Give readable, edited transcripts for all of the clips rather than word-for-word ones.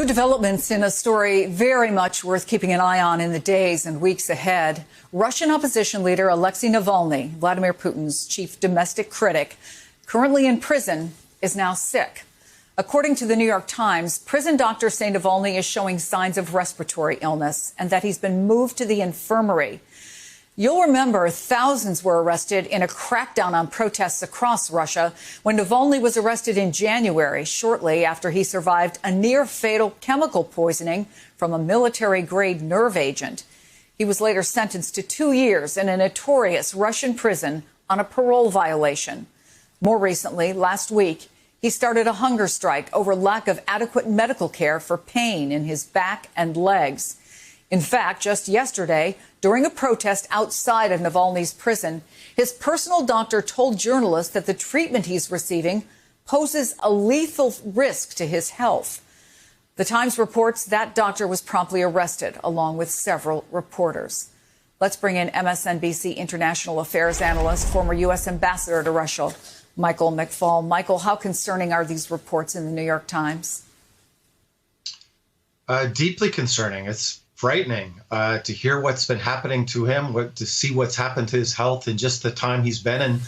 New developments in a story very much worth keeping an eye on in the days and weeks ahead. Russian opposition leader Alexei Navalny, Vladimir Putin's chief domestic critic, currently in prison, is now sick. According to the New York Times, prison doctors say Navalny is showing signs of respiratory illness and that he's been moved to the infirmary. You'll remember thousands were arrested in a crackdown on protests across Russia when Navalny was arrested in January, shortly after he survived a near-fatal chemical poisoning from a military-grade nerve agent. He was later sentenced to 2 years in a notorious Russian prison on a parole violation. More recently, last week, he started a hunger strike over lack of adequate medical care for pain in his back and legs. In fact, just yesterday, during a protest outside of Navalny's prison, his personal doctor told journalists that the treatment he's receiving poses a lethal risk to his health. The Times reports that doctor was promptly arrested, along with several reporters. Let's bring in MSNBC international affairs analyst, former U.S. ambassador to Russia, Michael McFaul. Michael, how concerning are these reports in the New York Times? Deeply concerning. It's frightening to hear what's been happening to him, to see what's happened to his health in just the time he's been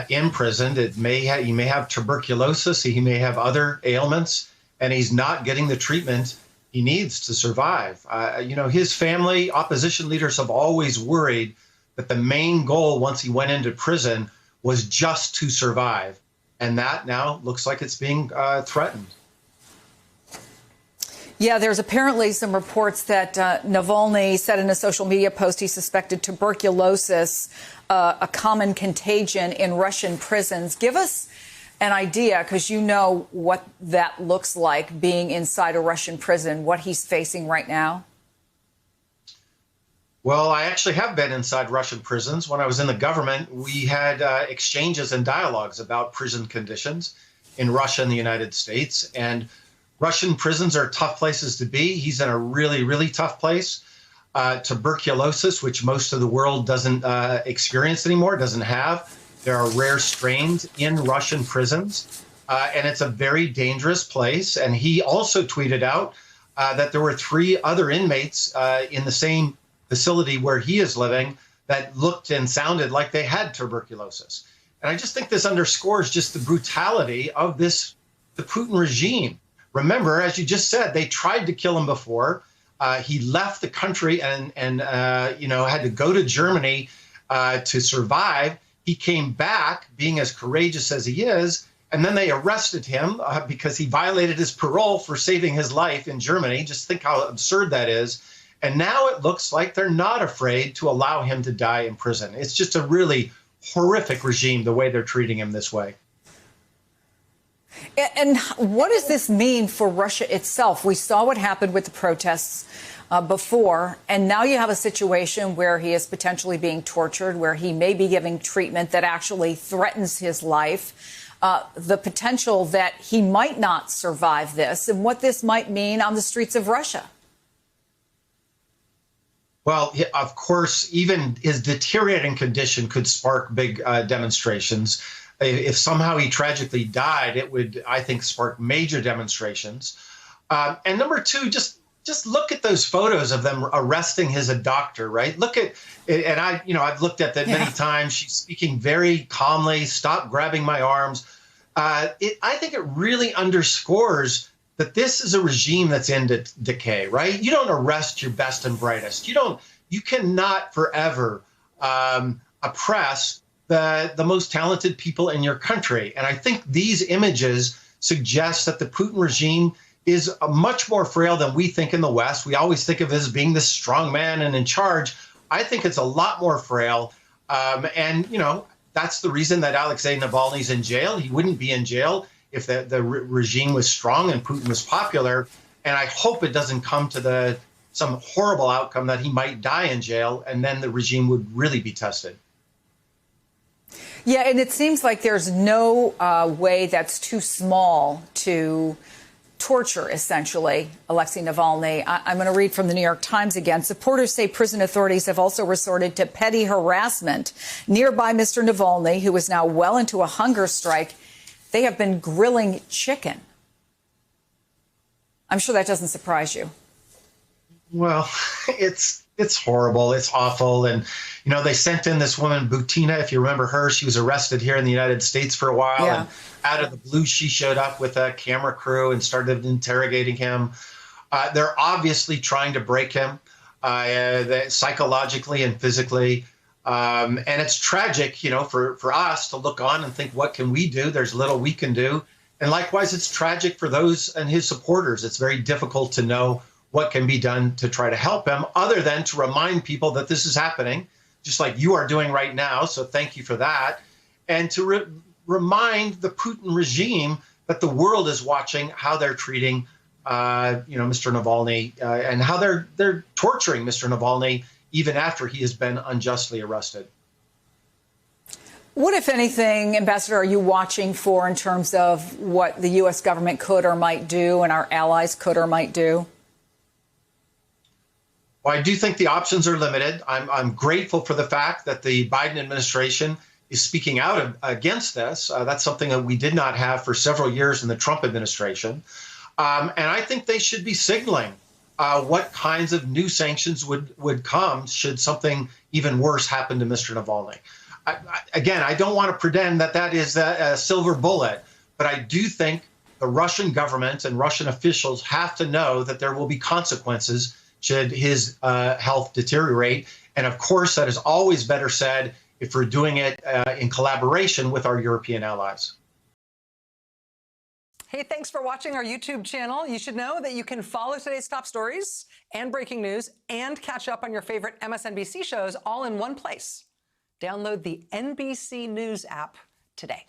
imprisoned. He may have tuberculosis, he may have other ailments, and he's not getting the treatment he needs to survive. His family, opposition leaders have always worried that the main goal once he went into prison was just to survive. And that now looks like it's being threatened. Yeah, there's apparently some reports that Navalny said in a social media post he suspected tuberculosis, a common contagion in Russian prisons. Give us an idea, because you know what that looks like, being inside a Russian prison, what he's facing right now. Well, I actually have been inside Russian prisons. When I was in the government, we had exchanges and dialogues about prison conditions in Russia and the United States. And Russian prisons are tough places to be. He's in a really, really tough place. Tuberculosis, which most of the world doesn't experience anymore, doesn't have. There are rare strains in Russian prisons, and it's a very dangerous place. And he also tweeted out that there were 3 other inmates in the same facility where he is living that looked and sounded like they had tuberculosis. And I just think this underscores just the brutality of the Putin regime. Remember, as you just said, they tried to kill him before. He left the country and had to go to Germany to survive. He came back, being as courageous as he is, and then they arrested him because he violated his parole for saving his life in Germany. Just think how absurd that is. And now it looks like they're not afraid to allow him to die in prison. It's just a really horrific regime, the way they're treating him this way. And what does this mean for Russia itself? We saw what happened with the protests before, and now you have a situation where he is potentially being tortured, where he may be giving treatment that actually threatens his life, the potential that he might not survive this, and what this might mean on the streets of Russia. Well, of course, even his deteriorating condition could spark big demonstrations. If somehow he tragically died, it would, I think, spark major demonstrations. And number 2, just look at those photos of them arresting his doctor, right? Look at, and I've looked at that many times. She's speaking very calmly. Stop grabbing my arms. I think it really underscores that this is a regime that's in decay, right? You don't arrest your best and brightest. You cannot forever oppress the most talented people in your country. And I think these images suggest that the Putin regime is much more frail than we think in the West. We always think of it as being this strong man and in charge. I think it's a lot more frail. That's the reason that Alexei Navalny's in jail. He wouldn't be in jail if the regime was strong and Putin was popular. And I hope it doesn't come to some horrible outcome that he might die in jail, and then the regime would really be tested. Yeah, and it seems like there's no way that's too small to torture, essentially, Alexei Navalny. I'm going to read from the New York Times again. Supporters say prison authorities have also resorted to petty harassment. Nearby Mr. Navalny, who is now well into a hunger strike, they have been grilling chicken. I'm sure that doesn't surprise you. Well, it's horrible. It's awful. And, they sent in this woman, Butina, if you remember her. She was arrested here in the United States for a while. Yeah. And out of the blue, she showed up with a camera crew and started interrogating him. They're obviously trying to break him psychologically and physically. And it's tragic, for us to look on and think, what can we do? There's little we can do. And likewise, it's tragic for those and his supporters. It's very difficult to know what can be done to try to help him, other than to remind people that this is happening, just like you are doing right now. So thank you for that. And to remind the Putin regime that the world is watching how they're treating, Mr. Navalny, and how they're torturing Mr. Navalny even after he has been unjustly arrested. What, if anything, Ambassador, are you watching for in terms of what the U.S. government could or might do and our allies could or might do? Well, I do think the options are limited. I'm grateful for the fact that the Biden administration is speaking out against this. That's something that we did not have for several years in the Trump administration. And I think they should be signaling what kinds of new sanctions would come should something even worse happen to Mr. Navalny. Again, I don't want to pretend that is a silver bullet, but I do think the Russian government and Russian officials have to know that there will be consequences should his health deteriorate. And of course, that is always better said if we're doing it in collaboration with our European allies. Hey, thanks for watching our YouTube channel. You should know that you can follow today's top stories and breaking news and catch up on your favorite MSNBC shows all in one place. Download the NBC News app today.